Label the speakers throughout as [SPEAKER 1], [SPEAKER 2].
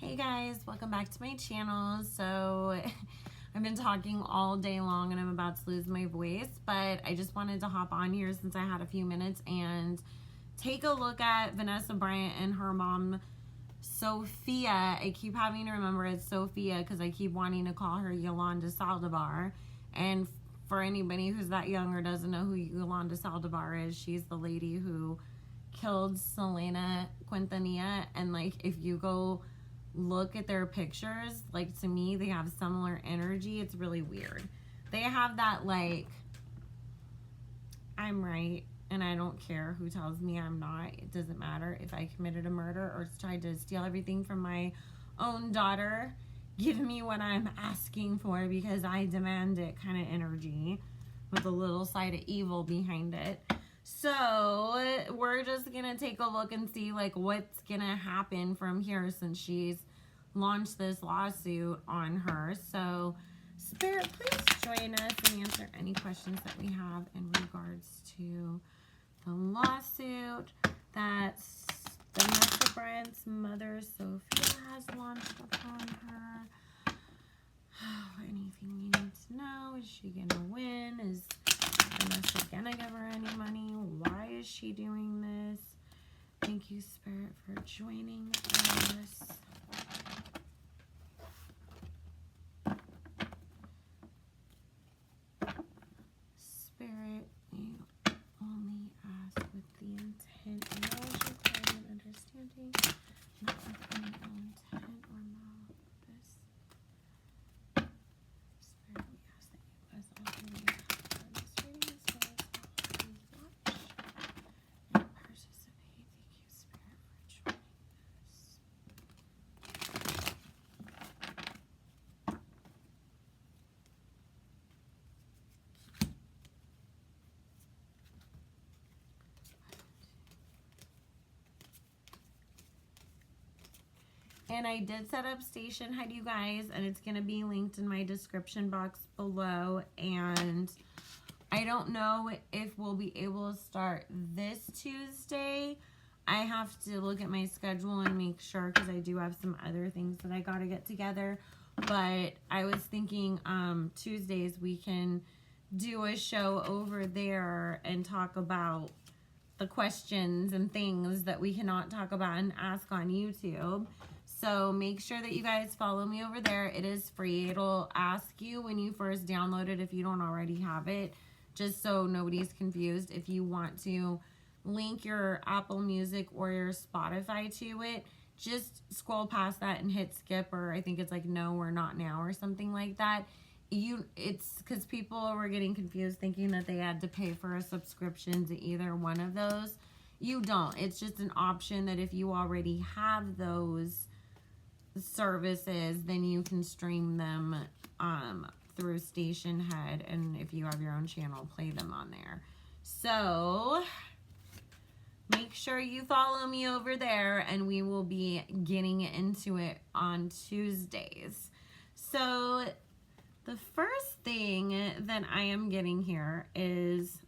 [SPEAKER 1] Hey guys, welcome back to my channel. So I've been talking all day long and I'm about to lose my voice, but I just wanted to hop on here since I had a few minutes and take a look at Vanessa Bryant and her mom, Sophia. I keep having to remember it's Sophia because I keep wanting to call her Yolanda Saldivar. And for anybody who's that young or doesn't know who Yolanda Saldivar is, she's the lady who killed Selena Quintanilla. And like, if you go look at their pictures, like, to me they have similar energy. It's really weird. They have that like, I'm right and I don't care who tells me I'm not. It doesn't matter if I committed a murder or tried to steal everything from my own daughter. Give me what I'm asking for because I demand it kind of energy with a little side of evil behind it. So we're just gonna take a look and see like what's gonna happen from here since she's launched this lawsuit on her. So Spirit, please join us and answer any questions that we have in regards to the lawsuit that Vanessa Bryant's mother, Sophia, has launched upon her. Anything we need to know? Is she gonna win? Is Vanessa gonna give her any money? Why is she doing this? Thank you, Spirit, for joining us. Spirit, you only ask with the intent and knowledge required and understanding, not with any ill intent or malice. Spirit, we ask that you bless all who may have heard this reading as well as all who watch and participate. Thank you, Spirit, for joining us. And I did set up Station Head, you guys, and it's going to be linked in my description box below. And I don't know if we'll be able to start this Tuesday. I have to look at my schedule and make sure because I do have some other things that I got to get together. But I was thinking Tuesdays we can do a show over there and talk about the questions and things that we cannot talk about and ask on YouTube. So make sure that you guys follow me over there. It is free. It'll ask you when you first download it if you don't already have it, just so nobody's confused. If you want to link your Apple Music or your Spotify to it, just scroll past that and hit skip, or I think it's like no or not now or something like that. It's because people were getting confused thinking that they had to pay for a subscription to either one of those. You don't. It's just an option that if you already have those services, then you can stream them through Station Head, and if you have your own channel, play them on there. So make sure you follow me over there, and we will be getting into it on Tuesdays. So the first thing that I am getting here is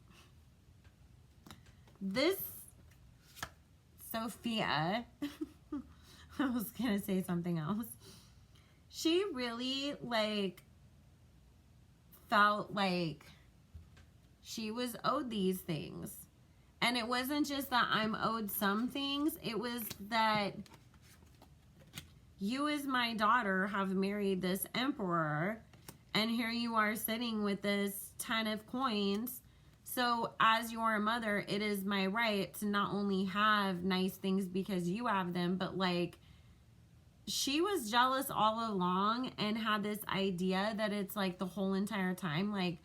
[SPEAKER 1] this Sophia. I was going to say something else. She really, like, felt like she was owed these things. And it wasn't just that I'm owed some things. It was that you as my daughter have married this emperor. And here you are sitting with this ton of coins. So as your mother, it is my right to not only have nice things because you have them, but like, she was jealous all along and had this idea that it's like the whole entire time, like,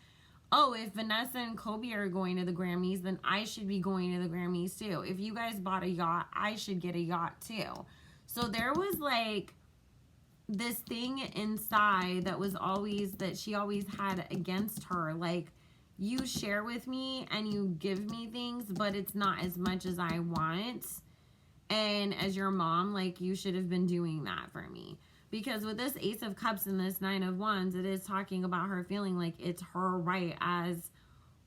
[SPEAKER 1] oh, if Vanessa and Kobe are going to the Grammys, then I should be going to the Grammys too. If you guys bought a yacht, I should get a yacht too. So there was like this thing inside that was always, that she always had against her. Like, you share with me and you give me things, but it's not as much as I want. And as your mom, like, you should have been doing that for me. Because with this Ace of Cups and this Nine of Wands, it is talking about her feeling like it's her right as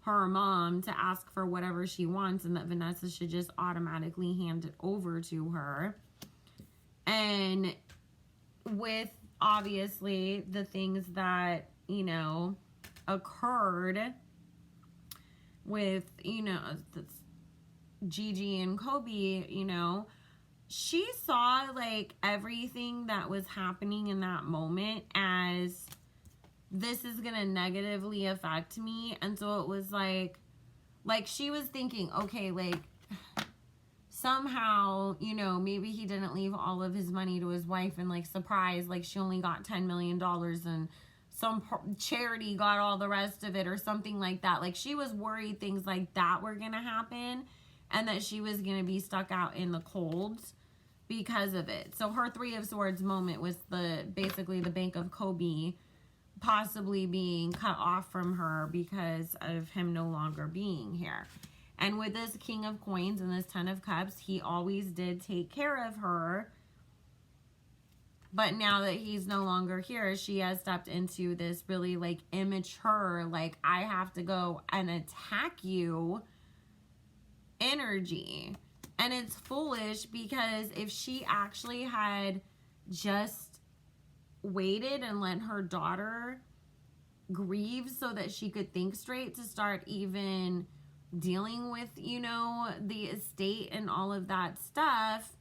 [SPEAKER 1] her mom to ask for whatever she wants, and that Vanessa should just automatically hand it over to her. And with obviously the things that, you know, occurred with, you know, Gigi and Kobe, you know, she saw like everything that was happening in that moment as this is gonna negatively affect me. And so it was like she was thinking, okay, like somehow, you know, maybe he didn't leave all of his money to his wife and like surprise, like she only got $10 million and some charity got all the rest of it or something like that. Like she was worried things like that were gonna happen and that she was gonna be stuck out in the cold because of it. So her Three of Swords moment was basically the Bank of Kobe possibly being cut off from her because of him no longer being here. And with this King of Coins and this Ten of Cups, he always did take care of her. But now that he's no longer here, she has stepped into this really like immature, like I have to go and attack you energy. And it's foolish because if she actually had just waited and let her daughter grieve so that she could think straight to start even dealing with, you know, the estate and all of that stuff,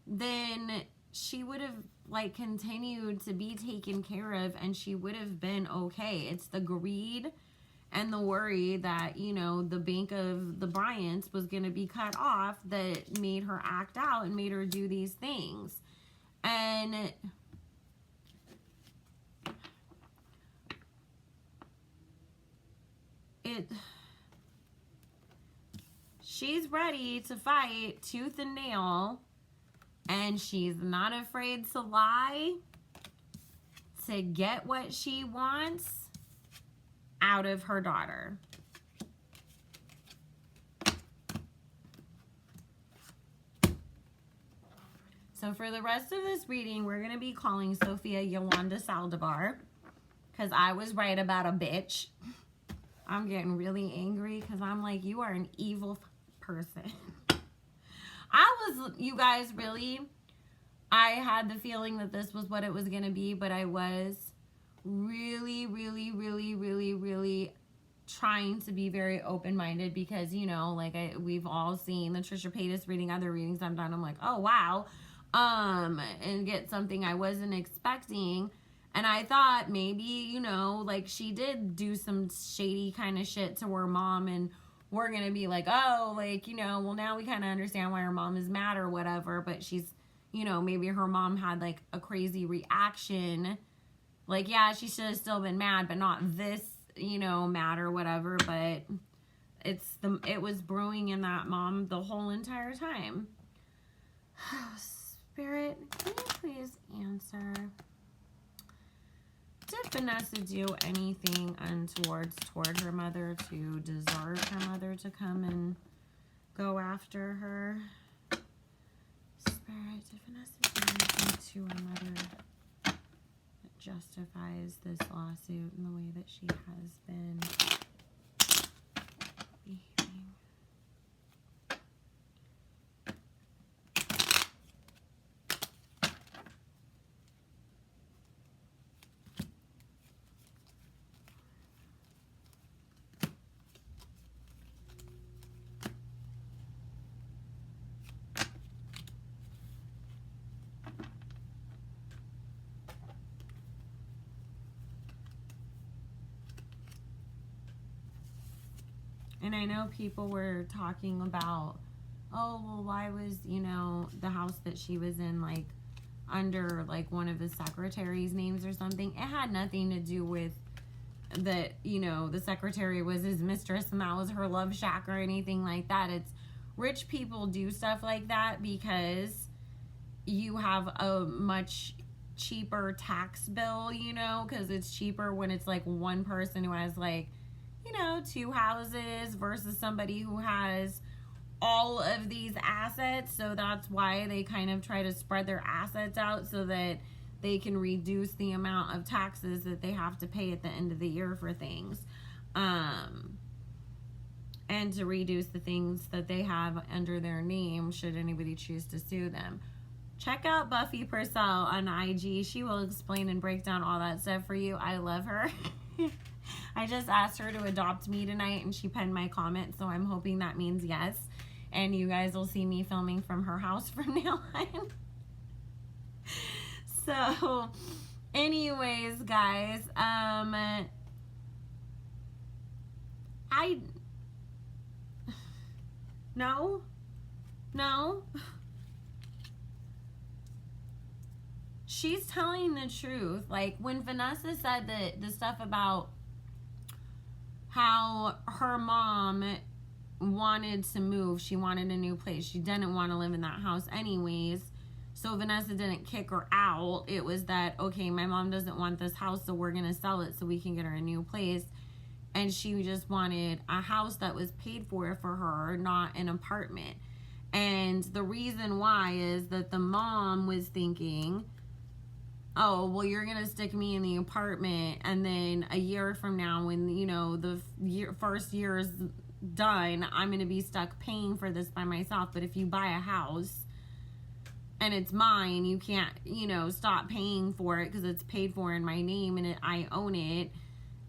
[SPEAKER 1] then she would have like continued to be taken care of and she would have been okay. It's the greed and the worry that, you know, the Bank of the Bryants was going to be cut off that made her act out and made her do these things. And she's ready to fight tooth and nail, and she's not afraid to lie to get what she wants out of her daughter. So for the rest of this reading, we're going to be calling Sophia Yolanda Saldivar because I was right about a bitch. I'm getting really angry because I'm like, you are an evil person. You guys, really, I had the feeling that this was what it was going to be, but I was really, really, really, really, really trying to be very open-minded because, you know, like we've all seen the Trisha Paytas reading, other readings I've done. I'm like, oh, wow. And get something I wasn't expecting. And I thought maybe, you know, like she did do some shady kind of shit to her mom and we're going to be like, oh, like, you know, well, now we kind of understand why her mom is mad or whatever. But she's, you know, maybe her mom had like a crazy reaction. Like, yeah, she should have still been mad, but not this, you know, mad or whatever. But it was brewing in that mom the whole entire time. Spirit, can you please answer? Did Vanessa do anything untoward toward her mother to deserve her mother to come and go after her? Spirit, did Vanessa do anything to her mother that justifies this lawsuit in the way that she has been behaving? And I know people were talking about, oh, well, why was, you know, the house that she was in, like, under, like, one of the secretary's names or something. It had nothing to do with that, you know, the secretary was his mistress and that was her love shack or anything like that. It's rich people do stuff like that because you have a much cheaper tax bill, you know, because it's cheaper when it's, like, one person who has, like, you know, 2 houses versus somebody who has all of these assets. So that's why they kind of try to spread their assets out so that they can reduce the amount of taxes that they have to pay at the end of the year for things. And to reduce the things that they have under their name should anybody choose to sue them. check out Buffy Purcell on IG. She will explain and break down all that stuff for you. I love her. I just asked her to adopt me tonight, and she penned my comment, so I'm hoping that means yes. And you guys will see me filming from her house from now on. So, anyways, guys, no. She's telling the truth. Like, when Vanessa said the stuff about how her mom wanted to move, she wanted a new place, she didn't want to live in that house anyways, so Vanessa didn't kick her out. It was that, okay, my mom doesn't want this house, so we're gonna sell it so we can get her a new place. And she just wanted a house that was paid for her, not an apartment. And the reason why is that the mom was thinking, oh, well, you're going to stick me in the apartment, and then a year from now, when, you know, the first year is done, I'm going to be stuck paying for this by myself. But if you buy a house and it's mine, you can't, you know, stop paying for it because it's paid for in my name and I own it.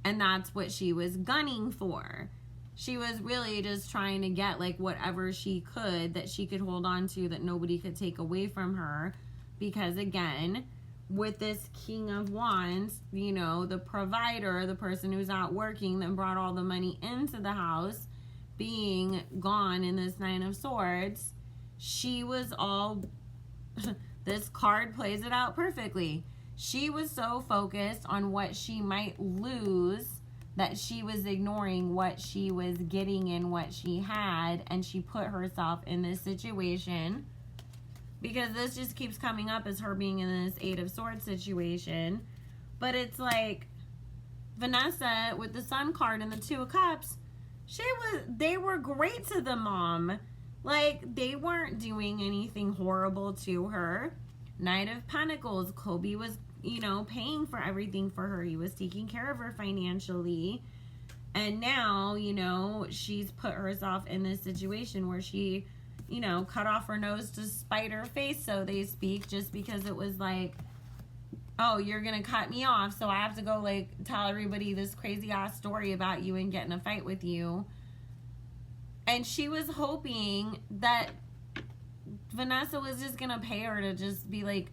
[SPEAKER 1] And that's what she was gunning for. She was really just trying to get, like, whatever she could that she could hold on to that nobody could take away from her. Because, again, with this King of Wands, you know, the provider, the person who's out working that brought all the money into the house, being gone in this Nine of Swords, she was all... this card plays it out perfectly. She was so focused on what she might lose that she was ignoring what she was getting and what she had, and she put herself in this situation, because this just keeps coming up as her being in this Eight of Swords situation. But it's like Vanessa with the Sun card and the Two of Cups, they were great to the mom. Like, they weren't doing anything horrible to her. Knight of Pentacles, Kobe was, you know, paying for everything for her. He was taking care of her financially. And now, you know, she's put herself in this situation where she, you know, cut off her nose to spite her face, so they speak, just because it was like, oh, you're going to cut me off, so I have to go, like, tell everybody this crazy-ass story about you and get in a fight with you. And she was hoping that Vanessa was just going to pay her to just be like,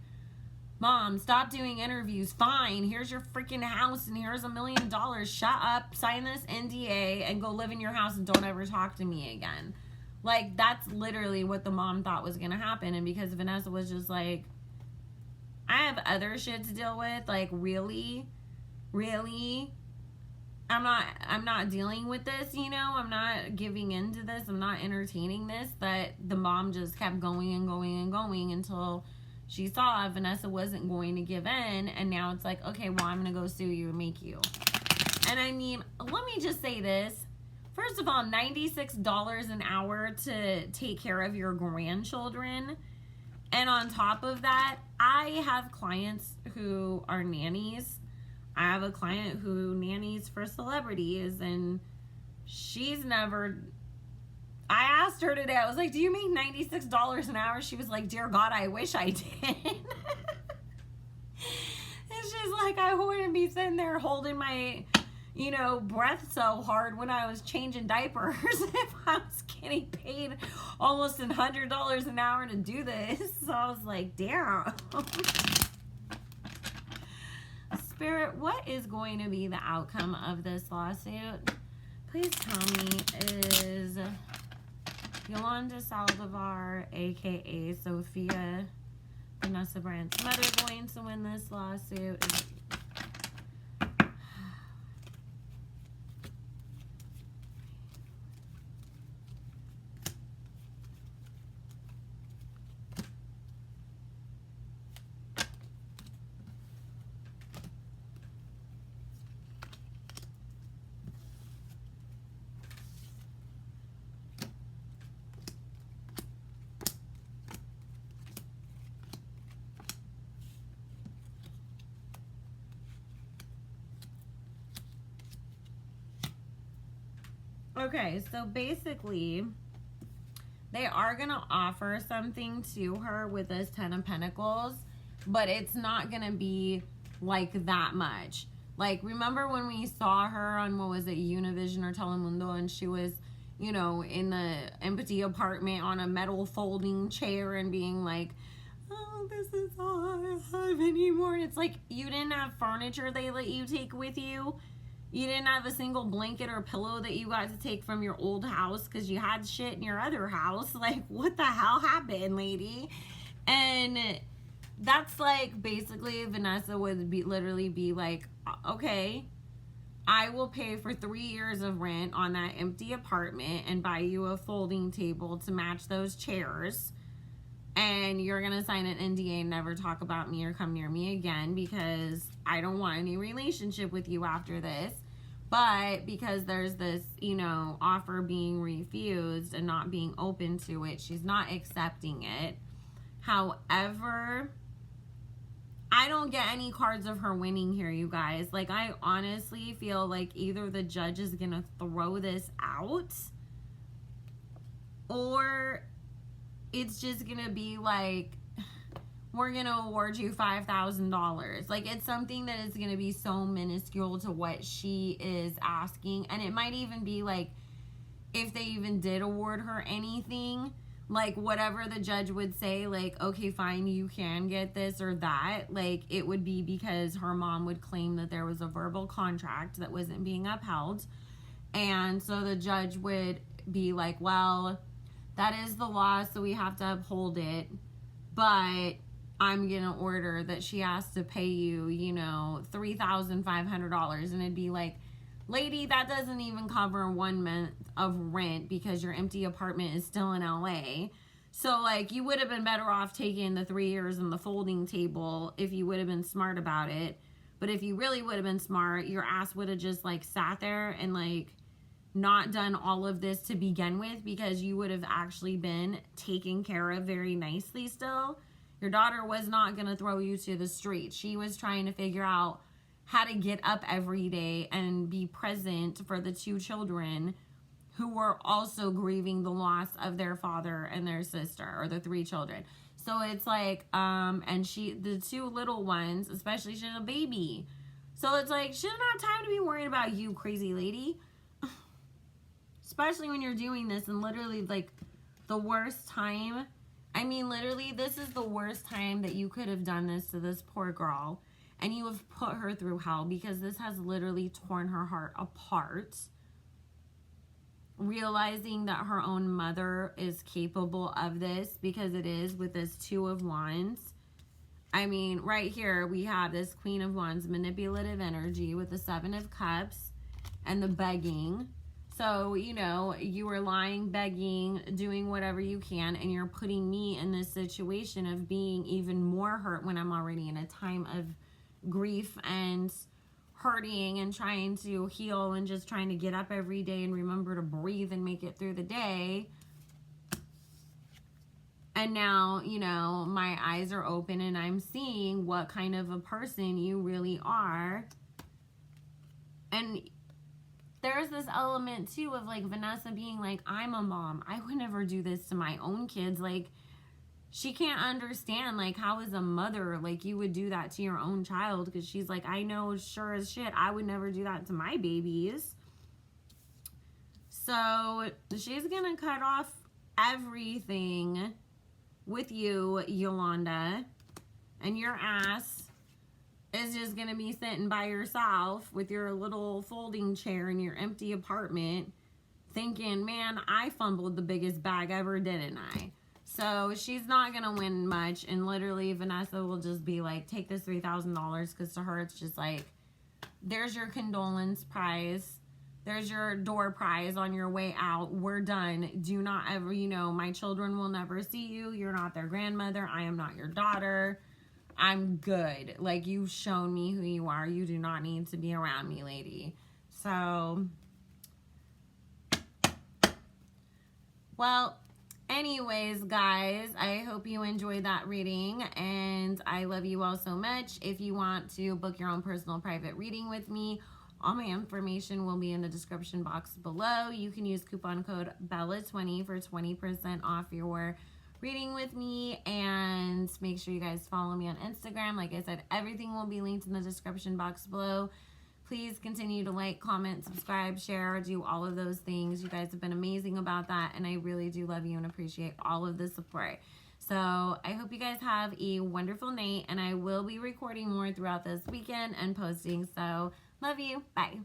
[SPEAKER 1] Mom, stop doing interviews. Fine, here's your freaking house and here's $1 million. Shut up, sign this NDA, and go live in your house and don't ever talk to me again. Like, that's literally what the mom thought was going to happen. And because Vanessa was just like, I have other shit to deal with. Like, really? I'm not dealing with this, you know? I'm not giving into this. I'm not entertaining this. But the mom just kept going and going and going until she saw Vanessa wasn't going to give in. And now it's like, okay, well, I'm going to go sue you and make you. And I mean, let me just say this. First of all, $96 an hour to take care of your grandchildren. And on top of that, I have clients who are nannies. I have a client who nannies for celebrities, and she's never... I asked her today, I was like, do you make $96 an hour? She was like, dear God, I wish I did. And she's like, I wouldn't be sitting there holding my, you know, breath so hard when I was changing diapers if I was getting paid almost $100 an hour to do this. So I was like, damn. Spirit, what is going to be the outcome of this lawsuit? Please tell me, is Yolanda Saldivar, aka Sophia, Vanessa Bryant's mother, going to win this lawsuit? Okay, so basically, they are going to offer something to her with this 10 of Pentacles, but it's not going to be like that much. Like, remember when we saw her on, what was it, Univision or Telemundo, and she was, you know, in the empty apartment on a metal folding chair and being like, oh, this is all I have anymore. And it's like, you didn't have furniture they let you take with you. You didn't have a single blanket or pillow that you got to take from your old house because you had shit in your other house. Like, what the hell happened, lady? And that's like, basically, Vanessa would literally be like, okay, I will pay for 3 years of rent on that empty apartment and buy you a folding table to match those chairs. And you're going to sign an NDA and never talk about me or come near me again because I don't want any relationship with you after this. But because there's this, you know, offer being refused and not being open to it, she's not accepting it. However, I don't get any cards of her winning here, you guys. Like, I honestly feel like either the judge is going to throw this out, or it's just going to be like, we're going to award you $5,000. Like, it's something that is going to be so minuscule to what she is asking. And it might even be like, if they even did award her anything, like, whatever the judge would say, like, okay, fine, you can get this or that. Like, it would be because her mom would claim that there was a verbal contract that wasn't being upheld. And so the judge would be like, well, that is the law, so we have to uphold it. But I'm going to order that she has to pay you, you know, $3,500. And it'd be like, lady, that doesn't even cover 1 month of rent because your empty apartment is still in LA. So, like, you would have been better off taking the 3 years and the folding table if you would have been smart about it. But if you really would have been smart, your ass would have just, like, sat there and, like, not done all of this to begin with, because you would have actually been taken care of very nicely still. Your daughter was not going to throw you to the street. She was trying to figure out how to get up every day and be present for the 2 children who were also grieving the loss of their father and their sister, or the 3 children. So it's like, and the 2 little ones, especially, she had a baby. So it's like, she doesn't have time to be worrying about you, crazy lady. Especially when you're doing this and literally, like, the worst time. I mean, literally, this is the worst time that you could have done this to this poor girl. And you have put her through hell, because this has literally torn her heart apart. Realizing that her own mother is capable of this, because it is, with this 2 of Wands. I mean, right here we have this Queen of Wands, manipulative energy, with the 7 of Cups and the begging. So, you know, you were lying, begging, doing whatever you can, and you're putting me in this situation of being even more hurt when I'm already in a time of grief and hurting and trying to heal and just trying to get up every day and remember to breathe and make it through the day. And now, you know, my eyes are open and I'm seeing what kind of a person you really are. And there's this element too of, like, Vanessa being like, I'm a mom. I would never do this to my own kids. Like, she can't understand, like, how as a mother, like, you would do that to your own child, because she's like, I know sure as shit I would never do that to my babies. So she's gonna cut off everything with you, Yolanda, and your ass is just gonna be sitting by yourself with your little folding chair in your empty apartment thinking, man, I fumbled the biggest bag ever, didn't I? So she's not going to win much, and literally Vanessa will just be like, take this $3,000, because to her it's just like, there's your condolence prize. There's your door prize on your way out. We're done. Do not ever, you know, my children will never see you. You're not their grandmother. I am not your daughter. I'm good. Like, you've shown me who you are. You do not need to be around me, lady. So, well, anyways, guys, I hope you enjoyed that reading, and I love you all so much. If you want to book your own personal private reading with me, All my information will be in the description box below. You can use coupon code BELLA20 for 20% off your reading with me, and make sure you guys follow me on Instagram. Like I said, everything will be linked in the description box below. Please continue to like, comment, subscribe, share, do all of those things. You guys have been amazing about that, and I really do love you and appreciate all of the support. So I hope you guys have a wonderful night, and I will be recording more throughout this weekend and posting. So love you. Bye.